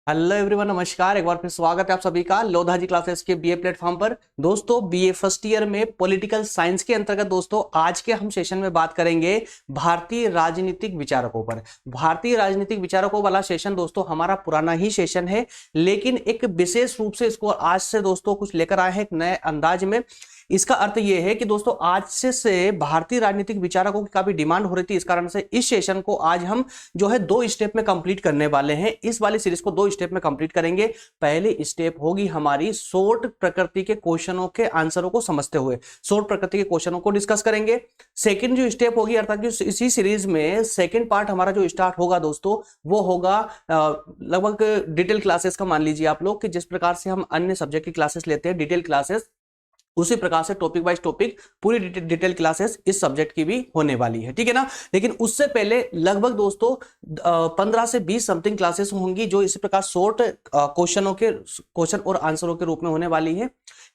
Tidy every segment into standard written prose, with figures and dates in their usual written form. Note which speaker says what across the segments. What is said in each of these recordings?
Speaker 1: Hello everyone, नमस्कार। एक बार फिर स्वागत है आप सभी का लोधा जी क्लासेस के बीए प्लेटफॉर्म पर। दोस्तों, बीए फर्स्ट ईयर में पॉलिटिकल साइंस के अंतर्गत दोस्तों आज के हम सेशन में बात करेंगे भारतीय राजनीतिक विचारकों पर। भारतीय राजनीतिक विचारकों वाला सेशन दोस्तों हमारा पुराना ही सेशन है, लेकिन एक विशेष रूप से इसको आज से दोस्तों कुछ लेकर आए हैं एक नए अंदाज में। इसका अर्थ यह है कि दोस्तों आज से भारतीय राजनीतिक विचारकों की काफी डिमांड हो रही थी। इस कारण से इस सेशन को आज हम जो है 2 स्टेप में कंप्लीट करने वाले हैं। इस वाली सीरीज को 2 स्टेप में कंप्लीट करेंगे। पहली स्टेप होगी हमारी शॉर्ट प्रकृति के क्वेश्चनों के आंसरों को समझते हुए शॉर्ट प्रकृति के क्वेश्चनों को डिस्कस करेंगे। सेकंड जो स्टेप होगी, अर्थात कि इसी सीरीज में सेकंड पार्ट हमारा जो स्टार्ट होगा दोस्तों, वो होगा लगभग डिटेल क्लासेस का। मान लीजिए आप लोग कि जिस प्रकार से हम अन्य सब्जेक्ट की क्लासेस लेते हैं डिटेल क्लासेस, उसी प्रकार से टॉपिक वाइज टॉपिक पूरी डिटेल क्लासेस इस सब्जेक्ट की भी होने वाली है, ठीक है ना। लेकिन उससे पहले लगभग दोस्तों 15 से 20 समथिंग क्लासेस होंगी जो इसी प्रकार शॉर्ट क्वेश्चन और आंसरों के रूप में होने वाली है।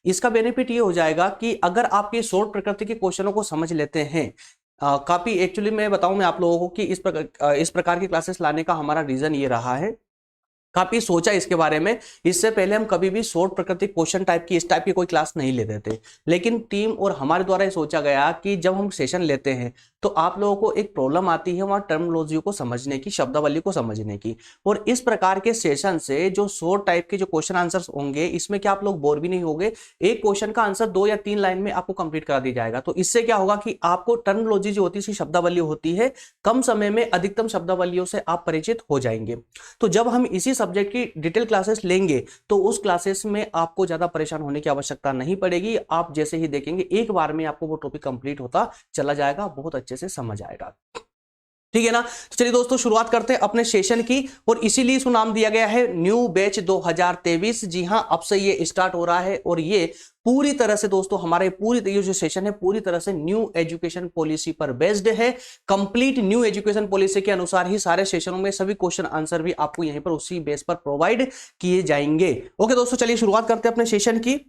Speaker 1: इसका बेनिफिट ये हो जाएगा कि अगर आप ये शॉर्ट प्रकृति के क्वेश्चनों को समझ लेते हैं, काफी एक्चुअली मैं बताऊं मैं आप लोगों को कि इस प्रकार की क्लासेस लाने का हमारा रीजन ये रहा है। काफी सोचा इसके बारे में। इससे पहले हम कभी भी शॉर्ट प्रकृति क्वेश्चन टाइप की इस टाइप की कोई क्लास नहीं लेते थे, लेकिन टीम और हमारे द्वारा ये सोचा गया कि जब हम सेशन लेते हैं तो आप लोगों को एक प्रॉब्लम आती है वहां टर्मिनोलॉजी को समझने की, शब्दावली को समझने की। और इस प्रकार के सेशन से जो शॉर्ट टाइप के जो क्वेश्चन आंसर्स होंगे, इसमें क्या आप लोग बोर भी नहीं होंगे। एक क्वेश्चन का आंसर 2 या 3 लाइन में आपको कंप्लीट करा दिया जाएगा। तो इससे क्या होगा कि आपको टर्मिनोलॉजी जो होती है, शब्दावली होती है, कम समय में अधिकतम शब्दावलियों से आप परिचित हो जाएंगे। तो जब हम इसी सब्जेक्ट की डिटेल क्लासेस लेंगे तो उस क्लासेस में आपको ज्यादा परेशान होने की आवश्यकता नहीं पड़ेगी। आप जैसे ही देखेंगे एक बार में आपको वो टॉपिक कंप्लीट होता चला जाएगा, बहुत अच्छे से समझ आएगा, ठीक है ना। तो चलिए दोस्तों शुरुआत करते हैं अपने सेशन की, और इसीलिए इसको नाम दिया गया है न्यू बैच 2023। जी हां, अब से ये स्टार्ट हो रहा है और ये पूरी तरह से दोस्तों हमारे पूरी ये जो सेशन है पूरी तरह से न्यू एजुकेशन पॉलिसी पर बेस्ड है। कंप्लीट न्यू एजुकेशन पॉलिसी के अनुसार ही सारे सेशनों में सभी क्वेश्चन आंसर भी आपको यहीं पर उसी बेस पर प्रोवाइड किए जाएंगे। ओके दोस्तों, चलिए शुरुआत करते हैं अपने सेशन की।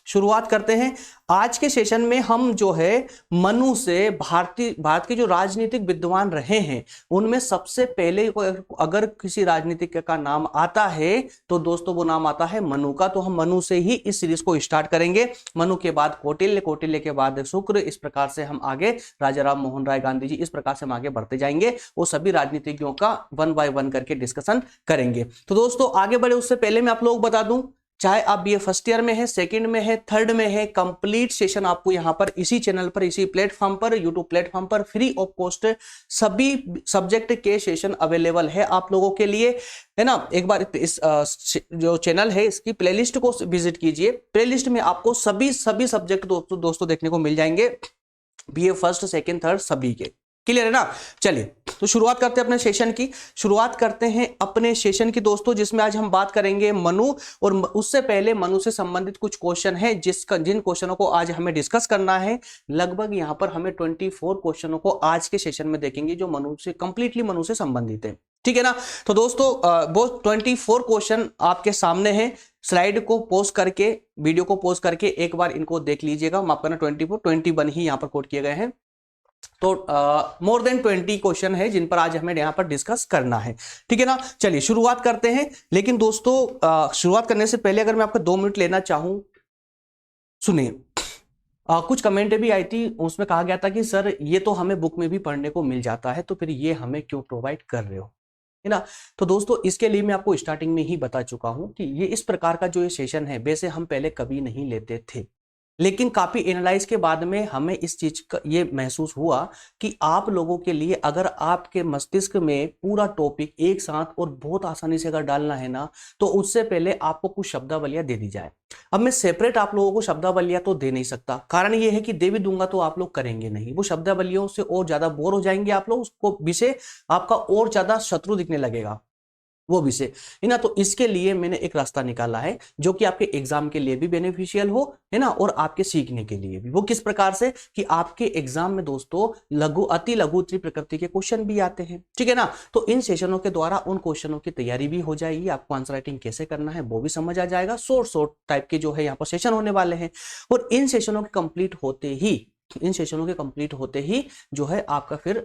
Speaker 1: शुरुआत करते हैं आज के सेशन में। हम जो है मनु से भारत के जो राजनीतिक विद्वान रहे हैं उनमें सबसे पहले अगर किसी राजनीतिक का नाम आता है तो दोस्तों वो नाम आता है मनु का। तो हम मनु से ही इस सीरीज को स्टार्ट करेंगे। मनु के बाद कौटिल्य, कौटिल्य के बाद शुक्र, इस प्रकार से हम आगे राजा राम मोहन राय गांधी जी, इस प्रकार से हम आगे बढ़ते जाएंगे। वो सभी राजनीतिज्ञों का 1 बाय 1 करके डिस्कशन करेंगे। तो दोस्तों आगे बढ़े उससे पहले मैं आप लोगों को बता दूं, चाहे आप बीए फर्स्ट ईयर में है, सेकंड में है, थर्ड में है, कंप्लीट सेशन आपको यहां पर इसी चैनल पर, इसी प्लेटफॉर्म पर, यूट्यूब प्लेटफॉर्म पर फ्री ऑफ कॉस्ट सभी सब्जेक्ट के सेशन अवेलेबल है आप लोगों के लिए, है ना। एक बार इस जो चैनल है इसकी प्लेलिस्ट को विजिट कीजिए। प्लेलिस्ट में आपको सभी सब्जेक्ट दोस्तों देखने को मिल जाएंगे, बीए फर्स्ट, सेकंड, थर्ड सभी के। क्लियर है ना। चलिए तो शुरुआत करते हैं अपने सेशन की। शुरुआत करते हैं अपने सेशन की दोस्तों, जिसमें आज हम बात करेंगे मनु। और उससे पहले मनु से संबंधित कुछ क्वेश्चन है जिन क्वेश्चनों को आज हमें डिस्कस करना है। लगभग यहां पर हमें 24 क्वेश्चनों को आज के सेशन में देखेंगे जो मनु से कंप्लीटली मनु से संबंधित है, ठीक है ना। तो दोस्तों वो 24 क्वेश्चन आपके सामने हैं। स्लाइड को पोस्ट करके, वीडियो को पोस्ट करके एक बार इनको देख लीजिएगा। माफ करना, 21 ही यहां पर कोट किए गए हैं। तो मोर देन 20 क्वेश्चन है जिन पर आज हमें यहां पर डिस्कस करना है, ठीक है ना। चलिए शुरुआत करते हैं। लेकिन दोस्तों शुरुआत करने से पहले अगर मैं आपको 2 मिनट लेना चाहूं, सुनिए। कुछ कमेंट भी आई थी, उसमें कहा गया था कि सर ये तो हमें बुक में भी पढ़ने को मिल जाता है, तो फिर ये हमें क्यों प्रोवाइड कर रहे हो, है ना। तो दोस्तों इसके लिए मैं आपको स्टार्टिंग में ही बता चुका हूं कि ये इस प्रकार का जो ये सेशन है वैसे हम पहले कभी नहीं लेते थे, लेकिन काफी एनालाइज के बाद में हमें इस चीज का ये महसूस हुआ कि आप लोगों के लिए अगर आपके मस्तिष्क में पूरा टॉपिक एक साथ और बहुत आसानी से अगर डालना है ना, तो उससे पहले आपको कुछ शब्दावलियां दे दी जाए। अब मैं सेपरेट आप लोगों को शब्दावलियां तो दे नहीं सकता, कारण ये है कि दे भी दूंगा तो आप लोग करेंगे नहीं, वो शब्दावलियों से और ज्यादा बोर हो जाएंगे आप लोग, उसको विषय आपका और ज्यादा शत्रु दिखने लगेगा वो विषय, है ना। तो इसके लिए मैंने एक रास्ता निकाला है जो कि आपके एग्जाम के लिए भी बेनिफिशियल हो, है ना, और आपके सीखने के लिए भी। वो किस प्रकार से कि आपके एग्जाम में दोस्तों अति लघु प्रकृति के क्वेश्चन भी आते हैं, ठीक है ना। तो इन सेशनों के द्वारा उन क्वेश्चनों की तैयारी भी हो जाएगी, आपको आंसर राइटिंग कैसे करना है वो भी समझ आ जाएगा। शॉर्ट टाइप के जो है यहाँ पर सेशन होने वाले हैं, और इन सेशनों के कंप्लीट होते ही इन सेशनों के कंप्लीट होते ही जो है आपका फिर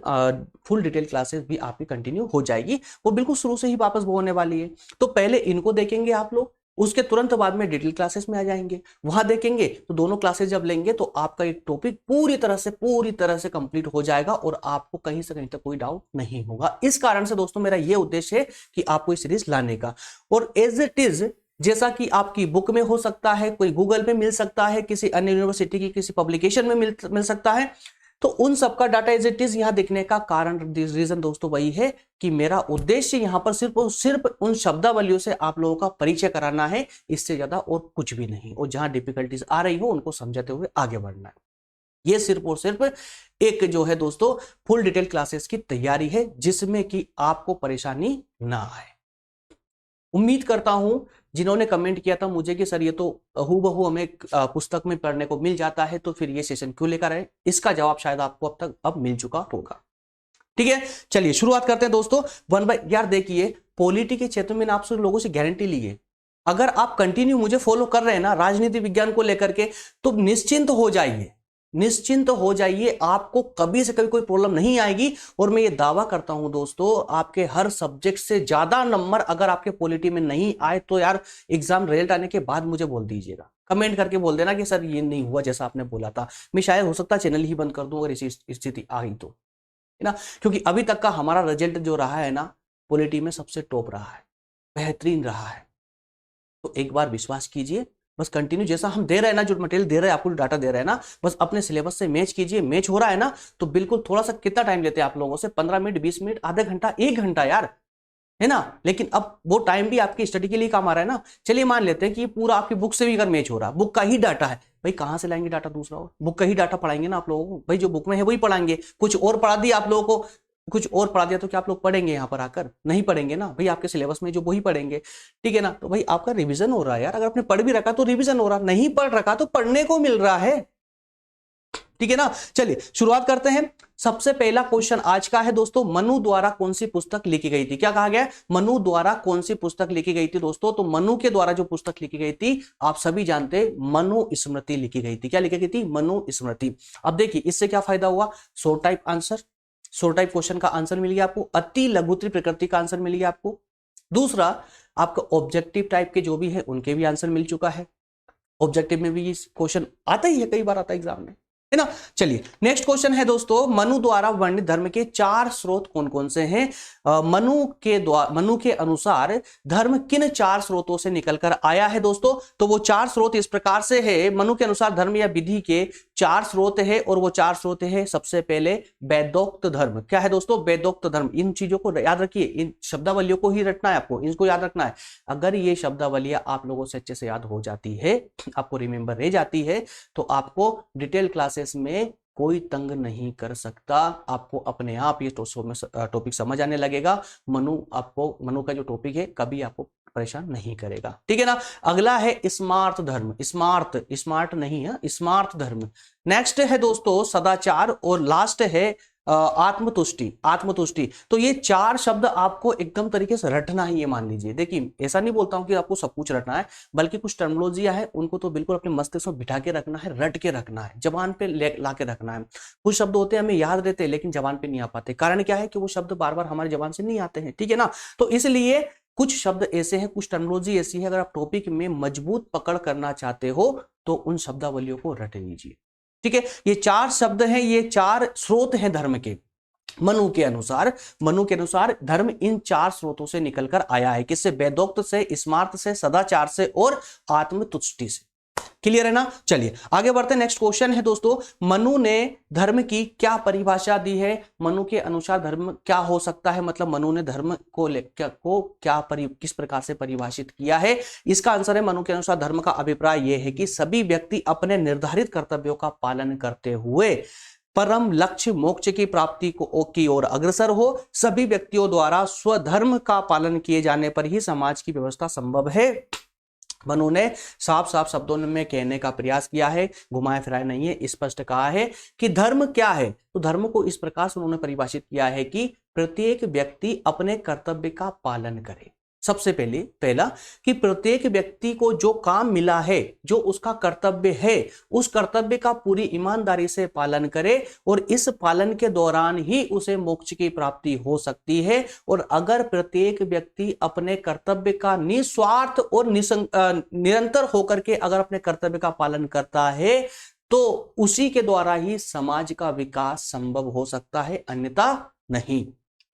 Speaker 1: फुल डिटेल क्लासेस भी आपकी कंटिन्यू हो जाएगी, वो बिल्कुल शुरू से ही वापस वो होने वाली है। तो पहले इनको देखेंगे आप लोग, उसके तुरंत बाद में डिटेल क्लासेस में आ जाएंगे, वहां देखेंगे तो दोनों क्लासेस जब लेंगे तो आपका एक टॉपिक पूरी तरह से कंप्लीट हो जाएगा और आपको कहीं से कहीं तक कोई डाउट नहीं होगा। इस कारण से दोस्तों मेरा ये उद्देश्य है कि आपको ये सीरीज लाने का। और एज इट इज जैसा कि आपकी बुक में हो सकता है, कोई गूगल पे मिल सकता है, किसी अन्य यूनिवर्सिटी की किसी पब्लिकेशन में मिल सकता है, तो उन सबका डाटा एज इट इज यहां दिखने का कारण, रीजन दोस्तों वही है कि मेरा उद्देश्य यहां पर सिर्फ और सिर्फ उन शब्दावलियों से आप लोगों का परिचय कराना है, इससे ज्यादा और कुछ भी नहीं। और जहां डिफिकल्टीज आ रही हो उनको समझाते हुए आगे बढ़ना है। ये सिर्फ और सिर्फ एक जो है दोस्तों फुल डिटेल क्लासेस की तैयारी है, जिसमें कि आपको परेशानी ना आए। उम्मीद करता हूं जिन्होंने कमेंट किया था मुझे कि सर ये तो हूबहू हमें पुस्तक में पढ़ने को मिल जाता है, तो फिर ये सेशन क्यों लेकर आए, इसका जवाब शायद आपको अब मिल चुका होगा। ठीक है, चलिए शुरुआत करते हैं दोस्तों। वन बाय यार देखिए, पॉलिटी के क्षेत्र में आप सब लोगों से गारंटी ली है, अगर आप कंटिन्यू मुझे फॉलो कर रहे हैं ना राजनीति विज्ञान को लेकर के, तो निश्चिंत हो जाइए, निश्चिंत हो जाइए, आपको कभी से कभी कोई प्रॉब्लम नहीं आएगी। और मैं ये दावा करता हूं दोस्तों, आपके हर सब्जेक्ट से ज्यादा नंबर अगर आपके पॉलिटी में नहीं आए तो यार एग्जाम रिजल्ट आने के बाद मुझे बोल दीजिएगा, कमेंट करके बोल देना कि सर ये नहीं हुआ जैसा आपने बोला था। मैं शायद हो सकता चैनल ही बंद कर दूं अगर ऐसी स्थिति आ गई तो, है ना। क्योंकि अभी तक का हमारा रिजल्ट जो रहा है ना, पॉलिटी में सबसे टॉप रहा है, बेहतरीन रहा है। तो एक बार विश्वास कीजिए, बस कंटिन्यू जैसा हम दे रहे हैं ना, जो मटेरियल दे रहे हैं आपको, डाटा दे रहे हैं ना, बस अपने सिलेबस से मैच कीजिए। मैच हो रहा है ना तो बिल्कुल, थोड़ा सा कितना टाइम लेते हैं आप लोगों से, 15 मिनट 20 मिनट, आधा घंटा 1 घंटा यार, है ना। लेकिन अब वो टाइम भी आपकी स्टडी के लिए काम आ रहा है ना। चलिए मान लेते हैं कि पूरा आपकी बुक से भी अगर मैच हो रहा है, बुक का ही डाटा है, भाई कहां से लाएंगे डाटा दूसरा, और बुक का ही डाटा पढ़ाएंगे ना आप लोगों को, भाई जो बुक में है वही पढ़ाएंगे। कुछ और पढ़ा दिया आप लोगों को, कुछ और पढ़ा दिया तो क्या आप लोग पढ़ेंगे यहाँ पर आकर, नहीं पढ़ेंगे ना भाई, आपके सिलेबस में जो वही पढ़ेंगे। ठीक है ना, तो भाई आपका रिवीजन हो रहा है यार, अगर आपने पढ़ भी रखा तो रिवीजन हो रहा, नहीं पढ़ रखा तो पढ़ने को मिल रहा है। ठीक है ना, चलिए शुरुआत करते हैं। सबसे पहला क्वेश्चन आज का है दोस्तों, मनु द्वारा कौन सी पुस्तक लिखी गई थी। क्या कहा गया, मनु द्वारा कौन सी पुस्तक लिखी गई थी दोस्तों। तो मनु के द्वारा जो पुस्तक लिखी गई थी आप सभी जानते, मनु स्मृति लिखी गई थी। क्या लिखी गई थी, मनु स्मृति। अब देखिए इससे क्या फायदा हुआ, short type answer, short type question का आंसर मिल गया आपको, अति लघुत्री प्रकृति का आंसर मिल गया आपको। दूसरा, आपका ऑब्जेक्टिव टाइप के जो भी है उनके भी आंसर मिल चुका है। ऑब्जेक्टिव में भी क्वेश्चन आता ही है, कई बार आता है एग्जाम में, है ना। चलिए नेक्स्ट क्वेश्चन है दोस्तों, मनु द्वारा वर्णित धर्म के 4 स्रोत कौन कौन से हैं। मनु के अनुसार धर्म किन 4 स्रोतों से निकलकर आया है दोस्तों। तो वो 4 स्रोत इस प्रकार से है, मनु के अनुसार धर्म या विधि के 4 स्रोत है, और वो 4 स्रोत है, सबसे पहले वेदोक्त धर्म। क्या है दोस्तों, वेदोक्त धर्म। इन चीजों को याद रखिए, इन शब्दावलियों को ही रटना है आपको, इनको याद रखना है। अगर ये शब्दावलियां आप लोगों से अच्छे से याद हो जाती है, आपको रिमेंबर रह जाती है, तो आपको डिटेल क्लासेस में कोई तंग नहीं कर सकता। आपको अपने आप ये टॉपिक समझ आने लगेगा। मनु का जो टॉपिक है कभी आपको परेशान नहीं करेगा। ठीक है ना। अगला है स्मार्ट धर्म, स्मार्ट नहीं है, स्मार्ट धर्म। नेक्स्ट है दोस्तों सदाचार, और लास्ट है आत्मतुष्टि। तो ये 4 शब्द आपको एकदम तरीके से रटना ही है, मान लीजिए। देखिए ऐसा नहीं बोलता हूं कि आपको सब कुछ रटना है, बल्कि कुछ टर्मिनोलॉजियां है उनको तो बिल्कुल अपने मस्तिष्क में बिठा के रखना है, रट के रखना है, जबान पे ला के रखना है। कुछ शब्द होते हैं हमें याद रहते हैं लेकिन जबान पे नहीं आ पाते, कारण क्या है कि वो शब्द बार बार हमारी जबान से नहीं आते हैं। ठीक है ना, तो इसलिए कुछ शब्द ऐसे हैं, कुछ टर्मिनोलॉजी ऐसी है, अगर आप टॉपिक में मजबूत पकड़ करना चाहते हो तो उन शब्दावलियों को रट लीजिए। ठीक है, ये 4 शब्द हैं, ये 4 स्रोत हैं धर्म के। मनु के अनुसार धर्म इन 4 स्रोतों से निकलकर आया है। किससे, वेदोक्त से, स्मार्ट से, सदाचार से और आत्मतुष्टि से। क्लियर है ना। चलिए आगे बढ़ते हैं। नेक्स्ट क्वेश्चन है दोस्तों, मनु ने धर्म की क्या परिभाषा दी है। मनु के अनुसार धर्म क्या हो सकता है, मतलब मनु ने धर्म को किस प्रकार से परिभाषित किया है। इसका आंसर है, मनु के अनुसार धर्म का अभिप्राय यह है कि सभी व्यक्ति अपने निर्धारित कर्तव्यों का पालन करते हुए परम लक्ष्य मोक्ष की प्राप्ति की ओर अग्रसर हो। सभी व्यक्तियों द्वारा स्वधर्म का पालन किए जाने पर ही समाज की व्यवस्था संभव है। मनु ने साफ साफ शब्दों में कहने का प्रयास किया है, घुमाया फिराया नहीं है, स्पष्ट कहा है कि धर्म क्या है। तो धर्म को इस प्रकार से उन्होंने परिभाषित किया है कि प्रत्येक व्यक्ति अपने कर्तव्य का पालन करे। सबसे पहला कि प्रत्येक व्यक्ति को जो काम मिला है, जो उसका कर्तव्य है, उस कर्तव्य का पूरी ईमानदारी से पालन करे और इस पालन के दौरान ही उसे मोक्ष की प्राप्ति हो सकती है। और अगर प्रत्येक व्यक्ति अपने कर्तव्य का निस्वार्थ और निरंतर होकर के अगर अपने कर्तव्य का पालन करता है तो उसी के द्वारा ही समाज का विकास संभव हो सकता है, अन्यथा नहीं।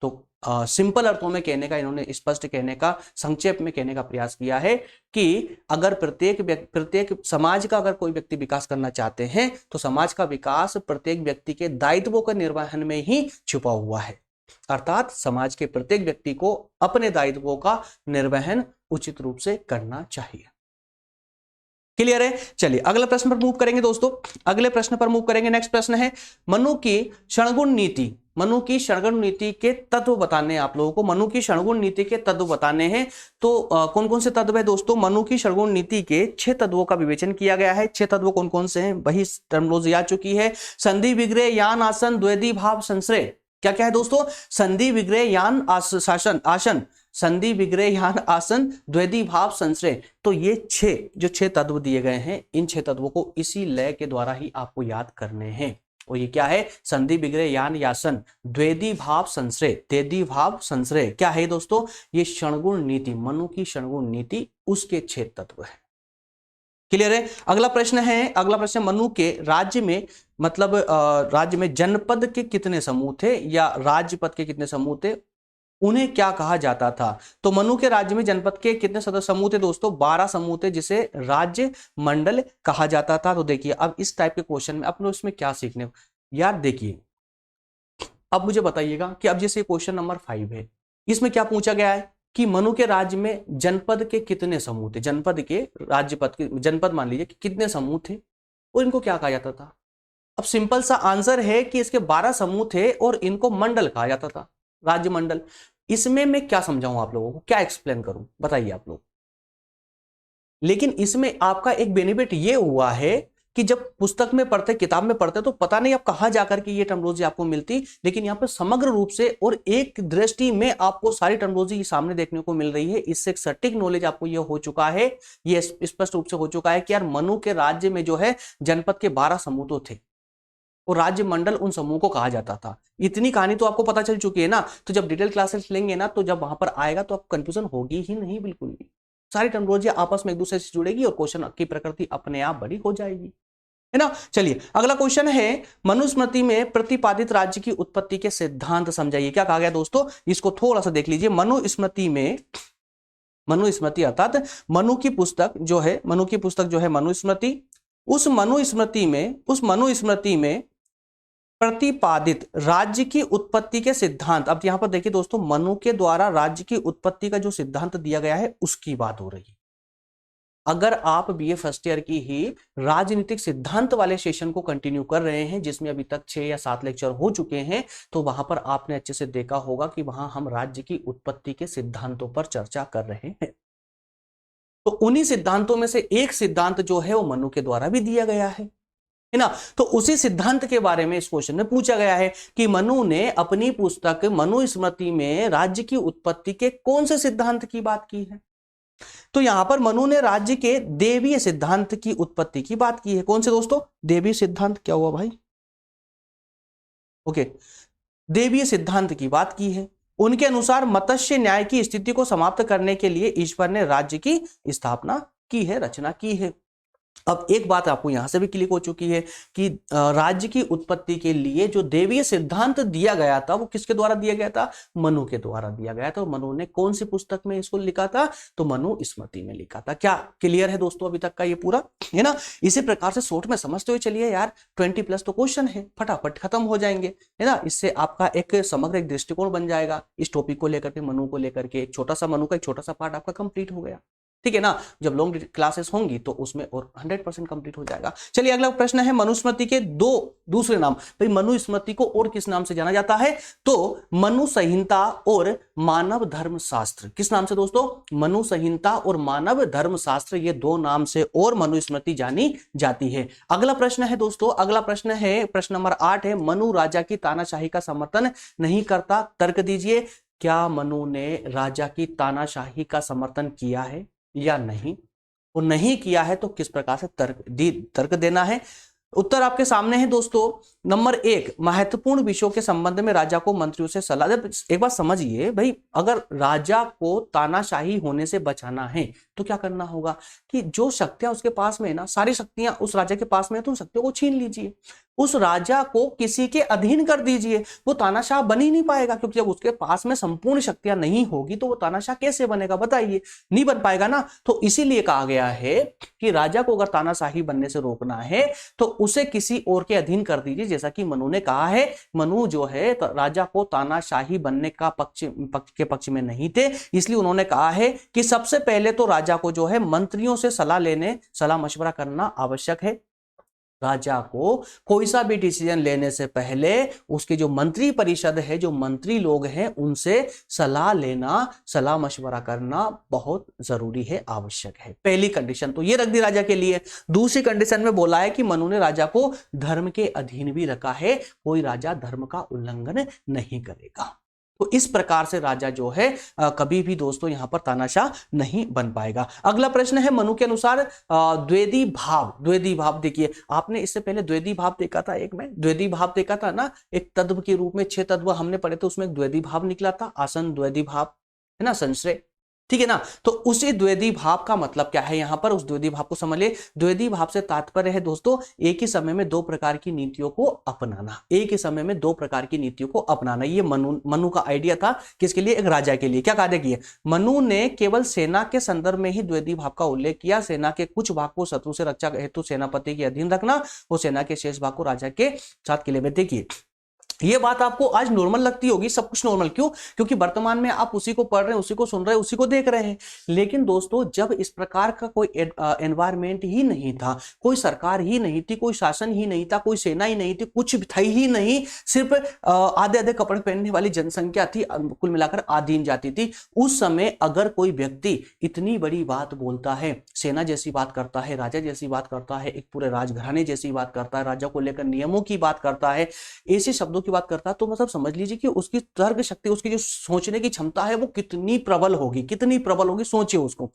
Speaker 1: तो सिंपल अर्थों में कहने का, इन्होंने स्पष्ट कहने का, संक्षेप में कहने का प्रयास किया है कि अगर प्रत्येक समाज का अगर कोई व्यक्ति विकास करना चाहते हैं तो समाज का विकास प्रत्येक व्यक्ति के दायित्वों के निर्वहन में ही छुपा हुआ है। अर्थात समाज के प्रत्येक व्यक्ति को अपने दायित्वों का निर्वहन उचित रूप से करना चाहिए। क्लियर है? चलिए अगले प्रश्न पर मूव करेंगे दोस्तों। अगले प्रश्न पर मूव करेंगे। नेक्स्ट प्रश्न है मनु की क्षणगुण नीति। मनु की क्षणगुण नीति के तत्व बताने हैं आप लोगों को। मनु की क्षणगुण नीति के तत्व बताने हैं। तो कौन कौन से तत्व है दोस्तों? मनु की क्षणगुण नीति के 6 तत्वों का विवेचन किया गया है। 6 तत्व कौन कौन से हैं वही टर्मिनोलॉजी आ चुकी है। संधि विग्रह यान आसन द्वैधी भाव संश्रय। क्या क्या है दोस्तों? संधि विग्रह यान आसन, संधि विग्रह यान आसन द्वैधी भाव संश्रय। तो ये 6 तत्व दिए गए हैं, इन 6 तत्वों को इसी लय के द्वारा ही आपको याद करने हैं। और ये क्या है? संधि विग्रह यान यासन द्वैधी भाव संश्रय। द्वैधी भाव संश्रय क्या है दोस्तों? ये क्षणगुण नीति, मनु की क्षणगुण नीति, उसके 6 तत्व है। क्लियर है? अगला प्रश्न है मनु के राज्य में, मतलब राज्य में जनपद के कितने समूह थे या राज्यपद के कितने समूह थे, उन्हें क्या कहा जाता था? तो मनु के राज्य में जनपद के कितने सदस्य समूह थे दोस्तों? 12 समूह थे, जिसे राज्य मंडल कहा जाता था। तो देखिए अब इस टाइप के क्वेश्चन में अपने उसमें क्या सीखने यार, देखिए अब मुझे बताइएगा कि अब जैसे क्वेश्चन नंबर 5 है, इसमें क्या पूछा गया है कि मनु के राज्य में जनपद के कितने समूह थे? जनपद के राज्यपद के जनपद मान लीजिए कि कितने समूह थे और इनको क्या कहा जाता था? अब सिंपल सा आंसर है कि इसके 12 समूह थे और इनको मंडल कहा जाता था, राज्य मंडल। इसमें मैं क्या समझाऊं आप लोगों को, क्या एक्सप्लेन करूं, बताइए आप लोग। लेकिन इसमें आपका एक बेनिफिट ये हुआ है कि जब पुस्तक में पढ़ते, किताब में पढ़ते तो पता नहीं अब कहां जाकर के ये टर्मिनोलॉजी आपको मिलती, लेकिन यहाँ पर समग्र रूप से और एक दृष्टि में आपको सारी टर्मिनोलॉजी सामने देखने को मिल रही है। इससे एक सटीक नॉलेज आपको ये हो चुका है, ये स्पष्ट रूप से हो चुका है कि यार मनु के राज्य में जो है जनपद के 12 समूह तो थे और राज्य मंडल उन समूह को कहा जाता था। इतनी कहानी तो आपको पता चल चुकी है ना। तो जब डिटेल क्लासेस लेंगे ना, तो जब वहां पर आएगा तो आपको कंफ्यूजन होगी ही नहीं, बिल्कुल भी। सारी टर्मिनोलॉजी आपस में एक दूसरे से जुड़ेगी और क्वेश्चन की प्रकृति अपने आप बड़ी हो जाएगी, है ना। चलिए अगला क्वेश्चन है मनुस्मृति में प्रतिपादित राज्य की उत्पत्ति के सिद्धांत समझाइए। क्या कहा गया दोस्तों? इसको थोड़ा सा देख लीजिए। मनुस्मृति अर्थात मनु की पुस्तक जो है मनुस्मृति, उस मनुस्मृति में प्रतिपादित राज्य की उत्पत्ति के सिद्धांत। अब यहां पर देखिए दोस्तों, मनु के द्वारा राज्य की उत्पत्ति का जो सिद्धांत दिया गया है उसकी बात हो रही है। अगर आप बीए फर्स्ट ईयर की ही राजनीतिक सिद्धांत वाले सेशन को कंटिन्यू कर रहे हैं, जिसमें अभी तक 6 या 7 लेक्चर हो चुके हैं, तो वहां पर आपने अच्छे से देखा होगा कि वहां हम राज्य की उत्पत्ति के सिद्धांतों पर चर्चा कर रहे हैं। तो उन्हीं सिद्धांतों में से एक सिद्धांत जो है वो मनु के द्वारा भी दिया गया है ना। तो उसी सिद्धांत के बारे में इस क्वेश्चन में पूछा गया है कि मनु ने अपनी पुस्तक मनुस्मृति में राज्य की उत्पत्ति के कौन से सिद्धांत की बात की है? तो यहां पर मनु ने राज्य के देवीय सिद्धांत की उत्पत्ति की बात की है। कौन से दोस्तों? देवीय सिद्धांत। क्या हुआ भाई? ओके, देवीय सिद्धांत की बात की है। उनके अनुसार मत्स्य न्याय की स्थिति को समाप्त करने के लिए ईश्वर ने राज्य की स्थापना की है, रचना की है। अब एक बात आपको यहां से भी क्लिक हो चुकी है कि राज्य की उत्पत्ति के लिए जो देवीय सिद्धांत दिया गया था वो किसके द्वारा दिया गया था? मनु के द्वारा दिया गया था। मनु ने कौन सी पुस्तक में इसको लिखा था? तो मनुस्मृति में लिखा था। क्या क्लियर है दोस्तों अभी तक का ये पूरा, है ना। इसी प्रकार से शॉर्ट में समझते हुए चलिए यार, 20+ तो क्वेश्चन है, फटाफट खत्म हो जाएंगे, है ना। इससे आपका एक समग्र एक दृष्टिकोण बन जाएगा इस टॉपिक को लेकर के, मनु को लेकर के। एक छोटा सा मनु का एक छोटा सा पार्ट आपका कंप्लीट हो गया, ठीक है ना। जब लॉन्ग क्लासेस होंगी तो उसमें और 100% कंप्लीट हो जाएगा। चलिए अगला प्रश्न है मनुस्मृति के 2 दूसरे नाम। भाई मनुस्मृति को और किस नाम से जाना जाता है? तो मनु संहिता और मानव धर्म शास्त्र। किस नाम से दोस्तों? मनु संहिता और मानव धर्म शास्त्र, ये 2 नाम से और मनुस्मृति जानी जाती है। अगला प्रश्न है दोस्तों, अगला प्रश्न है प्रश्न नंबर 8 है, मनु राजा की तानाशाही का समर्थन नहीं करता, तर्क दीजिए। क्या मनु ने राजा की तानाशाही का समर्थन किया है या नहीं, और नहीं किया है तो किस प्रकार से तर्क देना है। उत्तर आपके सामने है दोस्तों। नंबर 1, महत्वपूर्ण विषयों के संबंध में राजा को मंत्रियों से सलाह। एक बात समझिए भाई, अगर राजा को तानाशाही होने से बचाना है तो क्या करना होगा कि जो शक्तियां उसके पास में है ना, सारी शक्तियां उस राजा के पास में है, तो उन शक्तियों को छीन लीजिए, उस राजा को किसी के अधीन कर दीजिए। वो तानाशाह बन ही नहीं पाएगा, क्योंकि जब उसके पास में संपूर्ण शक्तियां नहीं होगी तो वो तानाशाह कैसे बनेगा, बताइए, नहीं बन पाएगा ना। तो इसीलिए कहा गया है कि राजा को अगर तानाशाही बनने से रोकना है तो उसे किसी और के अधीन कर दीजिए, जैसा कि मनु ने कहा है। मनु जो है तो राजा को तानाशाही बनने का पक्ष में नहीं थे, इसलिए उन्होंने कहा है कि सबसे पहले तो राजा को जो है मंत्रियों से सलाह मशवरा करना आवश्यक है। राजा को कोई सा भी डिसीजन लेने से पहले उसके जो मंत्री परिषद है, जो मंत्री लोग हैं, उनसे सलाह लेना, सलाह मशवरा करना बहुत जरूरी है, आवश्यक है। पहली कंडीशन तो ये रख दी राजा के लिए। दूसरी कंडीशन में बोला है कि मनु ने राजा को धर्म के अधीन भी रखा है, कोई राजा धर्म का उल्लंघन नहीं करेगा। तो इस प्रकार से राजा जो है कभी भी दोस्तों यहां पर तानाशाह नहीं बन पाएगा। अगला प्रश्न है मनु के अनुसार द्वेदी भाव। द्वेदी भाव देखिए, आपने इससे पहले द्वेदी भाव देखा था, एक में द्वेदी भाव देखा था ना, एक तत्व के रूप में 6 तत्व हमने पढ़े थे, उसमें एक द्वेदी भाव निकला था, आसन द्वेदी भाव है ना, संश्रय, ठीक है ना। तो उसी द्वेदी भाव का मतलब क्या है यहां पर, उस द्वेदी भाव को समझ लिए। द्वेदी भाव से तात्पर्य है दोस्तों एक ही समय में 2 प्रकार की नीतियों को अपनाना, एक ही समय में 2 प्रकार की नीतियों को अपनाना। ये मनु का आइडिया था, किसके लिए, एक राजा के लिए। क्या कार्य किए, मनु ने केवल सेना के संदर्भ में ही द्वेदी भाव का उल्लेख किया। सेना के कुछ भाग को शत्रु से रक्षा हेतु सेनापति के अधीन रखना, और सेना के शेष भाग को राजा के साथ किले में। देखिए ये बात आपको आज नॉर्मल लगती होगी, सब कुछ नॉर्मल, क्यों, क्योंकि वर्तमान में आप उसी को पढ़ रहे हैं, उसी को सुन रहे हैं, उसी को देख रहे हैं। लेकिन दोस्तों जब इस प्रकार का कोई एनवायरमेंट ही नहीं था, कोई सरकार ही नहीं थी, कोई शासन ही नहीं था, कोई सेना ही नहीं थी, कुछ था ही नहीं, सिर्फ आधे आधे कपड़े पहनने वाली जनसंख्या थी, कुल मिलाकर आधीन जाति थी। उस समय अगर कोई व्यक्ति इतनी बड़ी बात बोलता है, सेना जैसी बात करता है, राजा जैसी बात करता है, एक पूरे राजघराने जैसी बात करता है, राजा को लेकर नियमों की बात करता है, ऐसे शब्दों की बात करता है, तो मतलब समझ लीजिए कि उसकी तर्क शक्ति, उसकी जो सोचने की क्षमता है वो कितनी प्रबल होगी, कितनी प्रबल होगी, सोचिए उसको।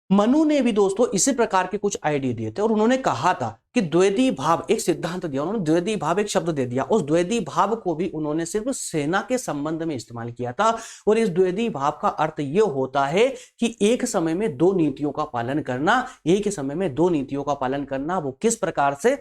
Speaker 1: मनु ने भी दोस्तों इसी प्रकार के कुछ आइडिया दिए थे, और उन्होंने कहा था कि द्वेदी भाव एक सिद्धांत दिया, उन्होंने द्वेदी भाव एक शब्द दे दिया। उस द्वेदी भाव को भी उन्होंने सिर्फ सेना के संबंध में इस्तेमाल किया था, और इस द्वेदी भाव का अर्थ यह होता है कि एक समय में 2 नीतियों का पालन करना, एक समय में 2 नीतियों का पालन करना। वो किस प्रकार से,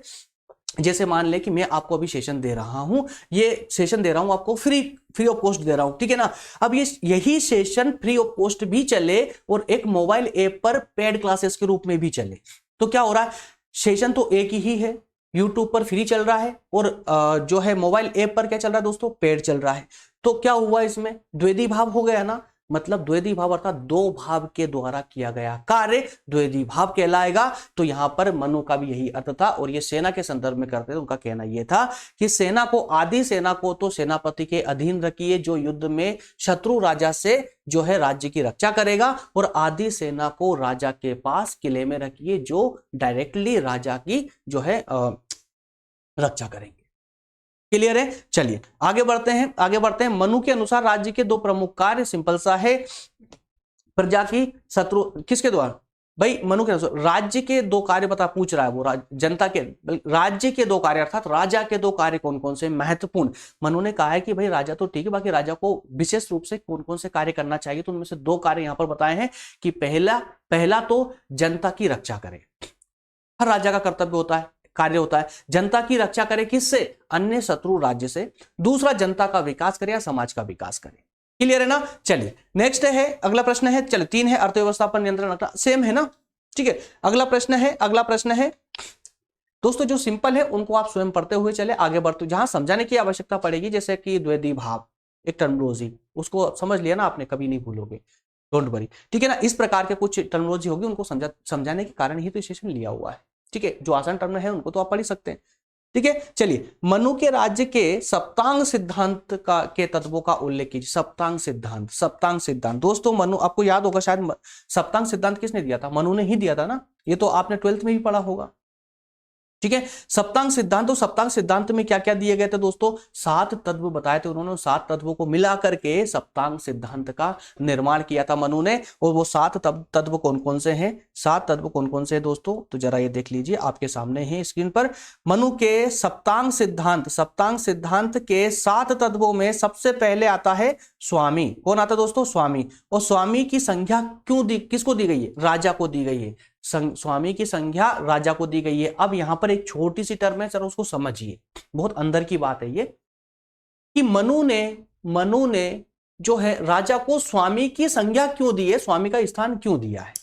Speaker 1: जैसे मान ले कि मैं आपको अभी सेशन दे रहा हूं, ये सेशन दे रहा हूं आपको फ्री ऑफ कॉस्ट दे रहा हूं, ठीक है ना। अब यही सेशन फ्री ऑफ कॉस्ट भी चले और एक मोबाइल ऐप पर पेड क्लासेस के रूप में भी चले, तो क्या हो रहा है, सेशन तो एक ही है, यूट्यूब पर फ्री चल रहा है, और जो है मोबाइल ऐप पर क्या चल रहा है दोस्तों, पेड चल रहा है। तो क्या हुआ, इसमें द्वेदी भाव हो गया ना, मतलब द्वेदी भाव अर्थात 2 भाव के द्वारा किया गया कार्य द्वेदी भाव कहलाएगा। तो यहां पर मनु का भी यही अर्थ था, और ये सेना के संदर्भ में करते थे। उनका कहना यह था कि सेना को, आदि सेना को तो सेनापति के अधीन रखिए, जो युद्ध में शत्रु राजा से जो है राज्य की रक्षा करेगा, और आदि सेना को राजा के पास किले में रखिए, जो डायरेक्टली राजा की जो है रक्षा करेंगे। क्लियर है, चलिए आगे बढ़ते हैं। मनु के अनुसार राज्य के 2 प्रमुख कार्य, सिंपल सा है, प्रजा की शत्रु किसके द्वारा, भाई मनु के अनुसार राज्य के 2 कार्य बता पूछ रहा है वो, जनता के, राज्य के 2 कार्य अर्थात राजा के 2 कार्य कौन कौन से महत्वपूर्ण। मनु ने कहा है कि भाई राजा तो ठीक है, बाकी राजा को विशेष रूप से कौन कौन से कार्य करना चाहिए, तो उनमें से 2 कार्य यहां पर बताए हैं कि पहला तो जनता की रक्षा करे, हर राजा का कर्तव्य होता है, कार्य होता है, जनता की रक्षा करे, किससे, अन्य शत्रु राज्य से। दूसरा जनता का विकास करे या समाज का विकास करे। क्लियर है ना, चलिए नेक्स्ट है, अगला प्रश्न है, चलिए 3 है, अर्थव्यवस्था पर नियंत्रण रखना, सेम है ना, ठीक है। अगला प्रश्न है दोस्तों, जो सिंपल है उनको आप स्वयं पढ़ते हुए चले आगे बढ़ते, जहां समझाने की आवश्यकता पड़ेगी, जैसे कि द्वेदी भाव एक टर्मिनोलॉजी, उसको समझ लिया ना आपने, कभी नहीं भूलोगे, डोंट वरी, ठीक है ना। इस प्रकार के कुछ टर्मिनोलॉजी होगी, उनको समझाने के कारण ही तो सेशन लिया हुआ है, ठीक है। जो आसान टर्म है उनको तो आप पढ़ ही सकते हैं, ठीक है। चलिए मनु के राज्य के सप्तांग सिद्धांत के तत्वों का उल्लेख कीजिए। सप्तांग सिद्धांत दोस्तों, मनु, आपको याद होगा शायद, सप्तांग सिद्धांत किसने दिया था, मनु ने ही दिया था ना, ये तो आपने 12th में भी पढ़ा होगा, ठीक है। सप्तांग सिद्धांत, तो सप्तांग सिद्धांत में क्या क्या दिए गए थे दोस्तों, 7 तत्व बताए थे उन्होंने, 7 तत्वों को मिला करके सप्तांग सिद्धांत का निर्माण किया था मनु ने। और वो 7 तत्व कौन कौन से हैं, 7 तत्व कौन कौन से हैं दोस्तों, तो जरा ये देख लीजिए आपके सामने है स्क्रीन पर। मनु के सप्तांग सिद्धांत के 7 तत्वों में सबसे पहले आता है स्वामी। कौन आता है दोस्तों, स्वामी। और स्वामी की संज्ञा किसको दी गई है, राजा को दी गई है। स्वामी की संज्ञा राजा को दी गई है। अब यहां पर एक छोटी सी टर्म है, चलो उसको समझिए, बहुत अंदर की बात है ये, कि मनु ने जो है राजा को स्वामी की संज्ञा क्यों दी है, स्वामी का स्थान क्यों दिया है।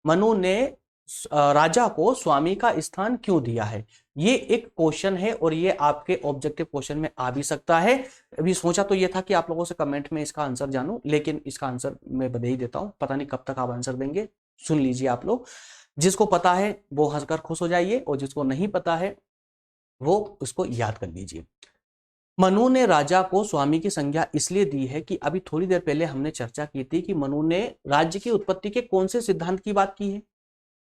Speaker 1: मनु ने राजा को स्वामी का स्थान क्यों दिया है, ये एक क्वेश्चन है और ये आपके ऑब्जेक्टिव क्वेश्चन में आ भी सकता है। अभी सोचा तो ये था कि आप लोगों से कमेंट में इसका आंसर जानूं, लेकिन इसका आंसर मैं बता ही देता हूं, पता नहीं कब तक आप आंसर देंगे। सुन लीजिए आप लोग, जिसको पता है वो हंसकर खुश हो जाइए और जिसको नहीं पता है वो उसको याद कर लीजिए। मनु ने राजा को स्वामी की संज्ञा इसलिए दी है कि अभी थोड़ी देर पहले हमने चर्चा की थी कि मनु ने राज्य की उत्पत्ति के कौन से सिद्धांत की बात की है,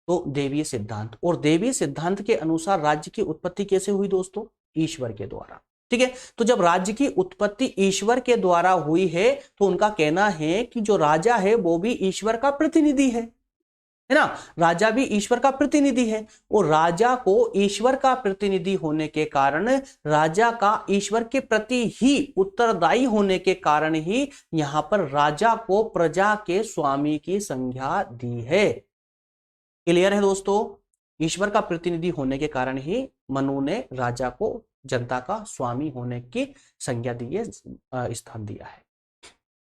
Speaker 1: तो देवीय सिद्धांत। और देवीय सिद्धांत के अनुसार राज्य की उत्पत्ति कैसे हुई दोस्तों, ईश्वर के द्वारा। ठीक है, तो जब राज्य की उत्पत्ति ईश्वर के द्वारा हुई है तो उनका कहना है कि जो राजा है वो भी ईश्वर का प्रतिनिधि है ना, राजा भी ईश्वर का प्रतिनिधि है। और राजा को ईश्वर का प्रतिनिधि होने के कारण, राजा का ईश्वर के प्रति ही उत्तरदायी होने के कारण ही यहां पर राजा को प्रजा के स्वामी की संज्ञा दी है। क्लियर है दोस्तों, ईश्वर का प्रतिनिधि होने के कारण ही मनु ने राजा को जनता का स्वामी होने की संज्ञा दी है, स्थान दिया है।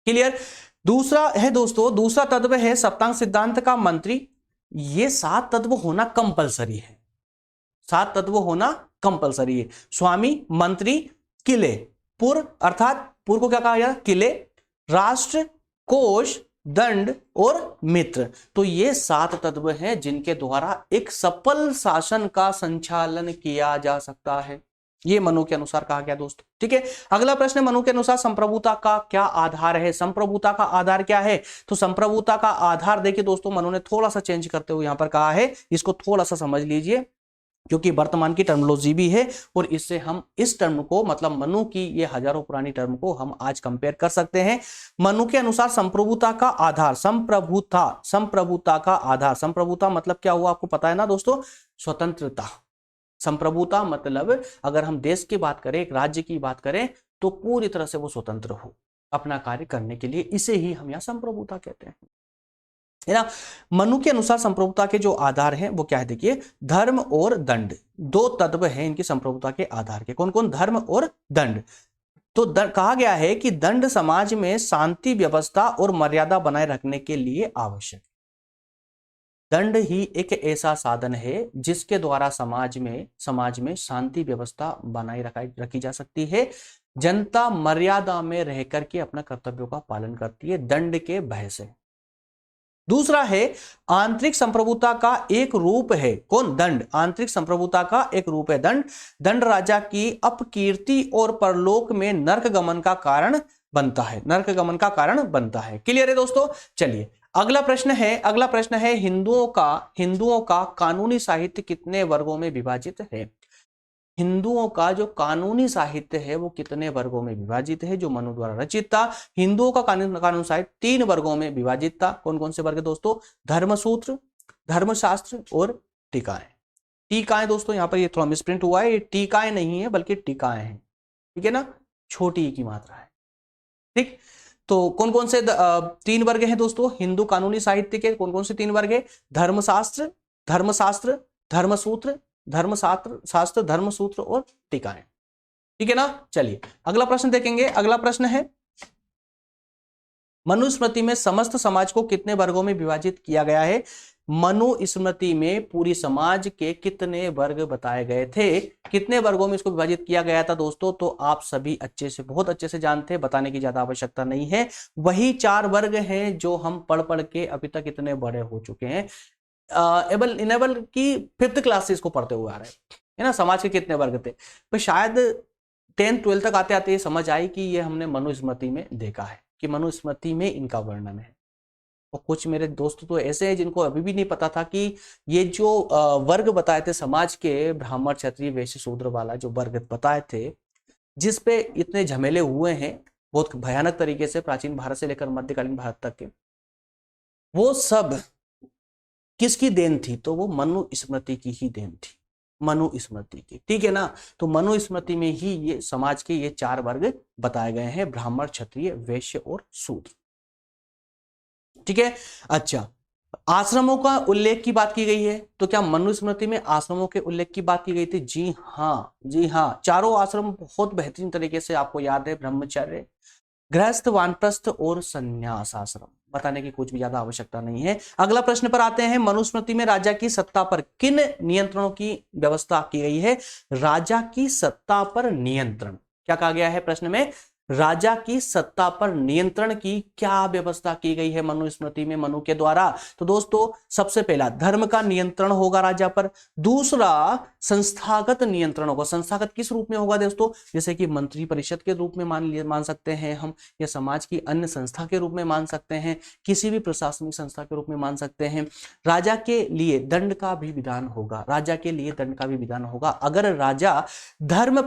Speaker 1: क्लियर। दूसरा है दोस्तों, दूसरा तत्व है सप्तांग सिद्धांत का मंत्री। ये 7 तत्व होना कंपलसरी है, 7 तत्व होना कंपलसरी है। स्वामी, मंत्री, किले, पुर अर्थात पुर को क्या कहा गया, किले, राष्ट्र, कोष, दंड और मित्र। तो ये 7 तत्व हैं जिनके द्वारा एक सफल शासन का संचालन किया जा सकता है, ये मनु के अनुसार कहा गया दोस्तों। ठीक है, अगला प्रश्न, मनु के अनुसार संप्रभुता का क्या आधार है। संप्रभुता का आधार क्या है, तो संप्रभुता का आधार देखिए दोस्तों, मनु ने थोड़ा सा चेंज करते हुए यहां पर कहा है, इसको थोड़ा सा समझ लीजिए क्योंकि वर्तमान की टर्मिनोलॉजी भी है और इससे हम इस टर्म को, मतलब मनु की ये हजारों पुरानी टर्म को हम आज कंपेयर कर सकते हैं। मनु के अनुसार संप्रभुता का आधार, संप्रभुता का आधार, संप्रभुता मतलब क्या हुआ आपको पता है ना दोस्तों, स्वतंत्रता। संप्रभुता मतलब अगर हम देश की बात करें, एक राज्य की बात करें, तो पूरी तरह से वो स्वतंत्र हो अपना कार्य करने के लिए, इसे ही हम यहां संप्रभुता कहते हैं, है ना। मनु के अनुसार संप्रभुता के जो आधार हैं वो क्या है, देखिए धर्म और दंड, 2 तत्व हैं इनकी संप्रभुता के आधार के। कौन कौन, धर्म और दंड। तो कहा गया है कि दंड समाज में शांति व्यवस्था और मर्यादा बनाए रखने के लिए आवश्यक। दंड ही एक ऐसा साधन है जिसके द्वारा समाज में शांति व्यवस्था बनाए रखी जा सकती है। जनता मर्यादा में रह करके अपना कर्तव्यों का पालन करती है दंड के भय से। दूसरा है आंतरिक संप्रभुता का एक रूप है, कौन, दंड। आंतरिक संप्रभुता का एक रूप है दंड। दंड राजा की अपकीर्ति और परलोक में नरक गमन का कारण बनता है, नरक गमन का कारण बनता है। क्लियर है दोस्तों। चलिए अगला प्रश्न है हिंदुओं का कानूनी साहित्य कितने वर्गों में विभाजित है। हिंदुओं का जो कानूनी साहित्य है वो कितने वर्गों में विभाजित है, जो मनु द्वारा रचित था। हिंदुओं का कानून साहित्य 3 वर्गों में विभाजित था। कौन कौन से वर्ग दोस्तों, धर्मसूत्र, धर्मशास्त्र और टीकाएं। टीकाएं दोस्तों यहाँ पर ये थोड़ा मिसप्रिंट हुआ है, ये टीकाएं नहीं है बल्कि टीकाएं हैं, ठीक है ना, छोटी ई की मात्रा है। ठीक, तो कौन कौन से 3 वर्ग हैं दोस्तों हिंदू कानूनी साहित्य के, कौन कौन से 3 वर्ग है, धर्मशास्त्र, धर्मसूत्र, धर्मशास्त्र, धर्मसूत्र और टीकाएं। ठीक है ना। चलिए अगला प्रश्न देखेंगे। अगला प्रश्न है मनुस्मृति में समस्त समाज को कितने वर्गों में विभाजित किया गया है। मनुस्मृति में पूरी समाज के कितने वर्ग बताए गए थे, कितने वर्गों में इसको विभाजित किया गया था दोस्तों, तो आप सभी बहुत अच्छे से जानते हैं, बताने की ज्यादा आवश्यकता नहीं है। वही 4 वर्ग हैं जो हम पढ़ के अभी तक इतने बड़े हो चुके हैं, इनेबल की 5th क्लासेस को पढ़ते हुए आ रहे हैं, है ना। समाज के कितने वर्ग थे, तो शायद 10th 12th तक आते आते ये समझ आई कि ये हमने मनुस्मृति में देखा है कि मनुस्मृति में इनका वर्णन है। और कुछ मेरे दोस्त तो ऐसे हैं जिनको अभी भी नहीं पता था कि ये जो वर्ग बताए थे समाज के, ब्राह्मण क्षत्रिय वैश्य शूद्र वाला जो वर्ग बताए थे, जिस पे इतने झमेले हुए हैं बहुत भयानक तरीके से प्राचीन भारत से लेकर मध्यकालीन भारत तक के, वो सब किसकी देन थी? तो वो मनु स्मृति की ही देन थी, मनु स्मृति की। ठीक है ना? तो मनु स्मृति में ही ये समाज के ये 4 वर्ग बताए गए हैं, ब्राह्मण क्षत्रिय वैश्य और शूद्र। ठीक है। अच्छा, आश्रमों का उल्लेख की बात की गई है, तो क्या मनुस्मृति में आश्रमों के उल्लेख की बात की गई थी? जी हाँ, जी हाँ, चारों आश्रम बहुत बेहतरीन तरीके से आपको याद है, ब्रह्मचर्य, गृहस्थ, वानप्रस्थ और संन्यास आश्रम, बताने की कुछ भी ज्यादा आवश्यकता नहीं है। अगला प्रश्न पर आते हैं, मनुस्मृति में राजा की सत्ता पर किन नियंत्रणों की व्यवस्था की गई है? राजा की सत्ता पर नियंत्रण, क्या कहा गया है प्रश्न में? राजा की सत्ता पर नियंत्रण की क्या व्यवस्था की गई है मनुस्मृति में मनु के द्वारा? तो दोस्तों सबसे पहला धर्म का नियंत्रण होगा राजा पर, दूसरा संस्थागत नियंत्रण होगा। संस्थागत किस रूप में होगा दोस्तों? जैसे कि मंत्री परिषद के रूप में मान सकते हैं हम, या समाज की अन्य संस्था के रूप में मान सकते हैं, किसी भी प्रशासनिक संस्था के रूप में मान सकते हैं। राजा के लिए दंड का भी विधान होगा, राजा के लिए दंड का भी विधान होगा। अगर राजा धर्म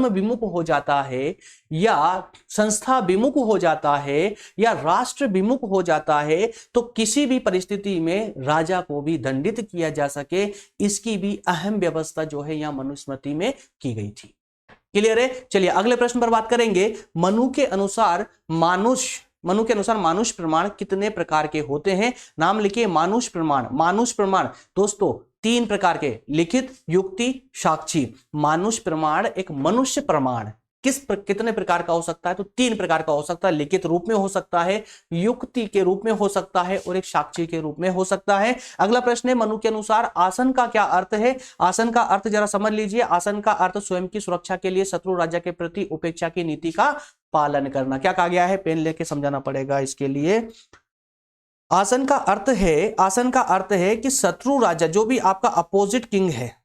Speaker 1: विमुख हो जाता है, या संस्था विमुख हो जाता है, या राष्ट्र विमुख हो जाता है, तो किसी भी परिस्थिति में राजा को भी दंडित किया जा सके, इसकी भी अहम व्यवस्था जो है यहां मनुस्मृति में की गई थी। क्लियर है? चलिए अगले प्रश्न पर बात करेंगे। मनु के अनुसार मानुष प्रमाण कितने प्रकार के होते हैं? नाम लिखिए, मानुष प्रमाण दोस्तों 3 प्रकार के, लिखित, युक्ति, साक्षी। मानुष प्रमाण एक मनुष्य प्रमाण कितने प्रकार का हो सकता है? तो 3 प्रकार का हो सकता है। लिखित रूप में हो सकता है, युक्ति के रूप में हो सकता है, और एक साक्षी के रूप में हो सकता है। अगला प्रश्न है, मनु के अनुसार आसन का क्या अर्थ है? आसन का अर्थ जरा समझ लीजिए। आसन का अर्थ स्वयं की सुरक्षा के लिए शत्रु राजा के प्रति उपेक्षा की नीति का पालन करना। क्या कहा गया है? पेन लेके समझाना पड़ेगा इसके लिए। आसन का अर्थ है कि शत्रु राजा, जो भी आपका अपोजिट किंग है,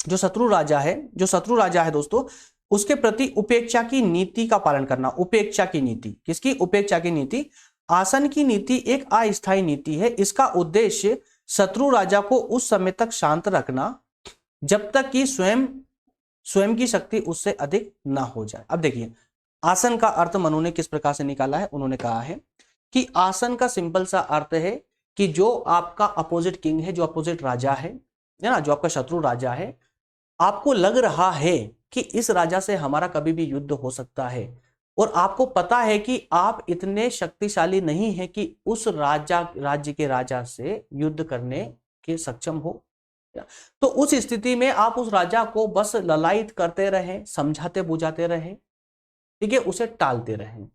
Speaker 1: जो शत्रु राजा है दोस्तों, उसके प्रति उपेक्षा की नीति का पालन करना। उपेक्षा की नीति, किसकी? उपेक्षा की नीति। आसन की नीति एक अस्थायी नीति है। इसका उद्देश्य शत्रु राजा को उस समय तक शांत रखना जब तक कि स्वयं की शक्ति उससे अधिक ना हो जाए। अब देखिए, आसन का अर्थ मनु ने किस प्रकार से निकाला है। उन्होंने कहा है कि आसन का सिंपल सा अर्थ है कि जो आपका अपोजिट किंग है, जो अपोजिट राजा है ना, जो आपका शत्रु राजा है, आपको लग रहा है कि इस राजा से हमारा कभी भी युद्ध हो सकता है, और आपको पता है कि आप इतने शक्तिशाली नहीं है कि उस राज्य के राजा से युद्ध करने के सक्षम हो, तो उस स्थिति में आप उस राजा को बस ललायित करते रहें, समझाते बुझाते रहें, ठीक है, उसे टालते रहें।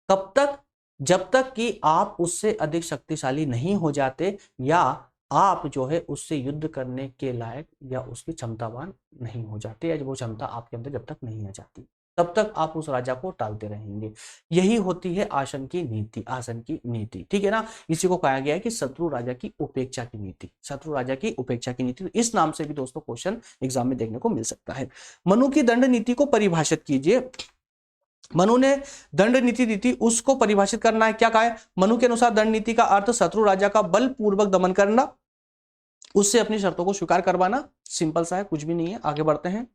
Speaker 1: कब तक? जब तक कि आप उससे अधिक शक्तिशाली नहीं हो जाते, या आप जो है उससे युद्ध करने के लायक या उसकी क्षमतावान नहीं हो जाते, या वो क्षमता आपके अंदर जब तक नहीं आ जाती, तब तक आप उस राजा को टालते रहेंगे। यही होती है आसन की नीति। ठीक है ना? इसी को कहा गया है कि शत्रु राजा की उपेक्षा की नीति। तो इस नाम से भी दोस्तों क्वेश्चन एग्जाम में देखने को मिल सकता है। मनु की दंड नीति को परिभाषित कीजिए। मनु ने दंड नीति दी थी, उसको परिभाषित करना है। क्या कहा है? मनु के अनुसार दंड नीति का अर्थ शत्रु राजा का बलपूर्वक दमन करना, उससे अपनी शर्तों को स्वीकार करवाना। सिंपल सा है, कुछ भी नहीं है। आगे बढ़ते हैं।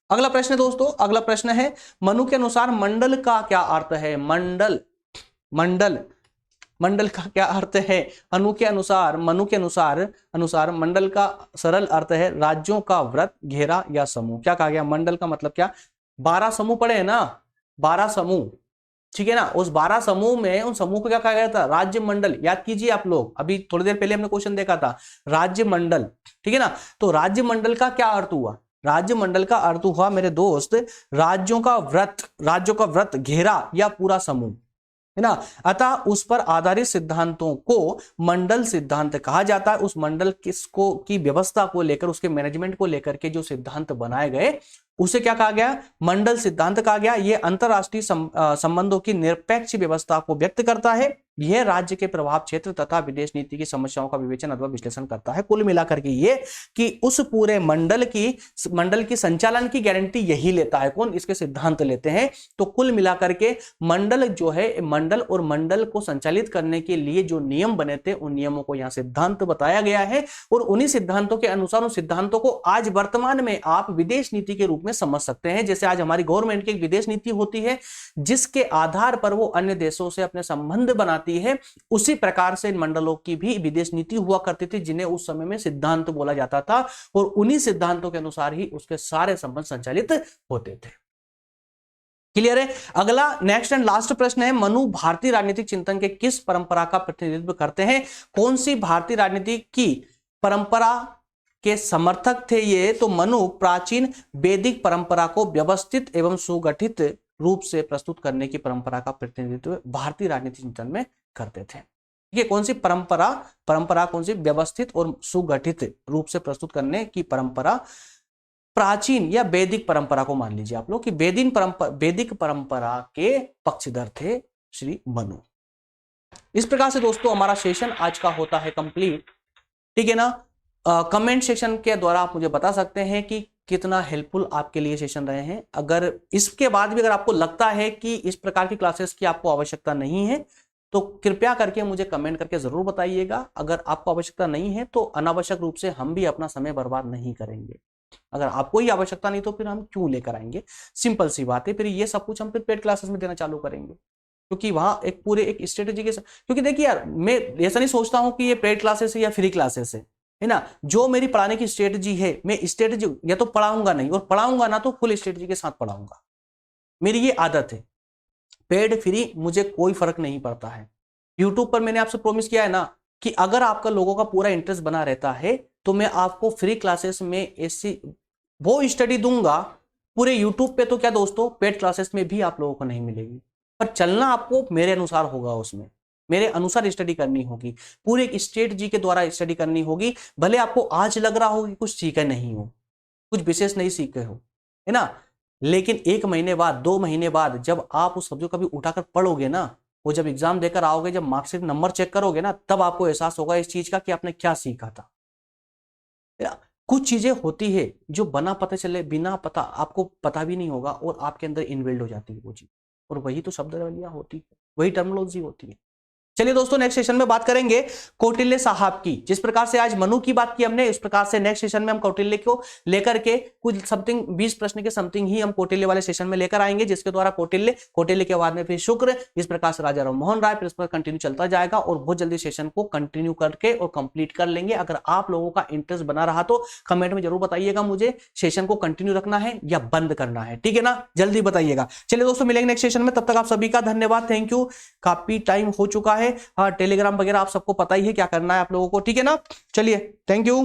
Speaker 1: अगला प्रश्न है दोस्तों, अगला प्रश्न है, मनु के अनुसार मंडल का क्या अर्थ है? मंडल का क्या अर्थ है? मनु के अनुसार मंडल का सरल अर्थ है राज्यों का व्रत, घेरा या समूह। क्या कहा गया? मंडल का मतलब क्या? 12 समूह पड़े हैं ना, 12 समूह, ठीक है ना? उस 12 समूह में उन समूह को क्या कहा गया था? राज्य मंडल। याद कीजिए आप लोग, अभी थोड़ी देर पहले हमने क्वेश्चन देखा था, राज्य मंडल, ठीक है ना? तो राज्य मंडल का क्या अर्थ हुआ? राज्य मंडल का अर्थ हुआ मेरे दोस्त राज्यों का व्रत, घेरा या पूरा समूह, है ना? अतः उस पर आधारित सिद्धांतों को मंडल सिद्धांत कहा जाता है। उस मंडल की व्यवस्था को लेकर, उसके मैनेजमेंट को लेकर के जो सिद्धांत बनाए गए उसे क्या कहा गया, मंडल सिद्धांत कहा गया। यह अंतरराष्ट्रीय संबंधों की निरपेक्ष व्यवस्था को व्यक्त करता है। यह राज्य के प्रभाव क्षेत्र तथा विदेश नीति की समस्याओं का विवेचन अथवा विश्लेषण करता है। कुल मिलाकर के ये कि उस पूरे मंडल की संचालन की गारंटी यही लेता है। कौन, इसके सिद्धांत लेते हैं। तो कुल मिलाकर के मंडल जो है, मंडल और मंडल को संचालित करने के लिए जो नियम बने थे उन नियमों को यहां सिद्धांत बताया गया है। और उन्हीं सिद्धांतों के अनुसार उन सिद्धांतों को आज वर्तमान में आप विदेश नीति के रूप में समझ सकते हैं। जैसे आज हमारी गवर्नमेंट की एक विदेश नीति होती है जिसके आधार पर वो अन्य देशों से अपने संबंध बनाती है, उसी प्रकार से इन मंडलों की भी विदेश नीति हुआ करती थी जिन्हें उस समय में सिद्धांत बोला जाता था। और उन्हीं सिद्धांतों के अनुसार ही उसके सारे संबंध संचालित होते थे। क्लियर है। अगला नेक्स्ट एंड लास्ट प्रश्न है, मनु भारतीय राजनीतिक चिंतन के किस परंपरा का प्रतिनिधित्व करते हैं। कौन सी भारतीय राजनीति की परंपरा के समर्थक थे ये। तो मनु प्राचीन वैदिक परंपरा को व्यवस्थित एवं सुगठित रूप से प्रस्तुत करने की परंपरा का प्रतिनिधित्व भारतीय राजनीतिक चिंतन में करते थे। ये कौन सी परंपरा कौन सी, व्यवस्थित और सुगठित रूप से प्रस्तुत करने की परंपरा, प्राचीन या वैदिक परंपरा को मान लीजिए आप लोग कि वैदिक परंपरा के पक्षधर थे श्री मनु। इस प्रकार से दोस्तों हमारा सेशन आज का होता है कंप्लीट। ठीक है ना। कमेंट सेक्शन के द्वारा आप मुझे बता सकते हैं कि कितना हेल्पफुल आपके लिए सेशन रहे हैं। अगर इसके बाद भी अगर आपको लगता है कि इस प्रकार की क्लासेस की आपको आवश्यकता नहीं है तो कृपया करके मुझे कमेंट करके जरूर बताइएगा। अगर आपको आवश्यकता नहीं है तो अनावश्यक रूप से हम भी अपना समय बर्बाद नहीं करेंगे। अगर आपको ही आवश्यकता नहीं तो फिर हम क्यों लेकर आएंगे, सिंपल सी बात है। फिर ये सब कुछ हम फिर पेड क्लासेस में देना चालू करेंगे क्योंकि वहां एक पूरे एक स्ट्रेटेजी के, क्योंकि देखिए यार मैं ऐसा नहीं सोचता हूं कि ये पेड क्लासेस है या फ्री क्लासेस है ना। जो मेरी पढ़ाने की स्ट्रेटजी है, मैं स्ट्रेटजी या तो पढ़ाऊंगा नहीं, और पढ़ाऊंगा ना तो फुल स्ट्रेटजी के साथ पढ़ाऊंगा। मेरी ये आदत है। पेड फ्री मुझे कोई फर्क नहीं पड़ता है। यूट्यूब पर मैंने आपसे प्रॉमिस किया है ना कि अगर आपका लोगों का पूरा इंटरेस्ट बना रहता है तो मैं आपको फ्री क्लासेस में ऐसी वो स्टडी दूंगा पूरे यूट्यूब पे। तो क्या दोस्तों, पेड क्लासेस में भी आप लोगों को नहीं मिलेगी, पर चलना आपको मेरे अनुसार होगा। उसमें मेरे अनुसार स्टडी करनी होगी, पूरे एक स्ट्रेटजी के द्वारा स्टडी करनी होगी। भले आपको आज लग रहा हो कि कुछ सीखे नहीं हो, कुछ विशेष नहीं सीखे हो, है ना, लेकिन 1 महीने बाद 2 महीने बाद जब आप उस सब्जेक्ट को कभी उठाकर पढ़ोगे ना, वो जब एग्जाम देकर आओगे, जब मार्कशीट नंबर चेक करोगे ना, तब आपको एहसास होगा इस चीज का कि आपने क्या सीखा था। कुछ चीजें होती है जो बना पता चले, बिना पता आपको पता भी नहीं होगा और आपके अंदर इनबिल्ड हो जाती है वो चीज। और वही तो शब्दावलियां होती है, वही टर्मिनोलॉजी होती है। चलिए दोस्तों, नेक्स्ट सेशन में बात करेंगे कौटिल्य साहब की। जिस प्रकार से आज मनु की बात की हमने, इस प्रकार से नेक्स्ट सेशन में हम कौटिल्य को लेकर के कुछ समथिंग 20 प्रश्न के समथिंग ही हम कौटिल्य वाले सेशन में लेकर आएंगे, जिसके द्वारा कौटिल्य के बाद में फिर शुक्र, इस प्रकार से राजा राम मोहन राय, फिर इस पर कंटिन्यू चलता जाएगा और बहुत जल्दी सेशन को कंटिन्यू करके और कंप्लीट कर लेंगे। अगर आप लोगों का इंटरेस्ट बना रहा तो कमेंट में जरूर बताइएगा मुझे सेशन को कंटिन्यू रखना है या बंद करना है। ठीक है ना, जल्दी बताइएगा। चलिए दोस्तों, मिलेंगे नेक्स्ट सेशन में। तब तक आप सभी का धन्यवाद, थैंक यू। काफी टाइम हो चुका है। हाँ, टेलीग्राम वगैरह आप सबको पता ही है क्या करना है आप लोगों को। ठीक है ना, चलिए, थैंक यू।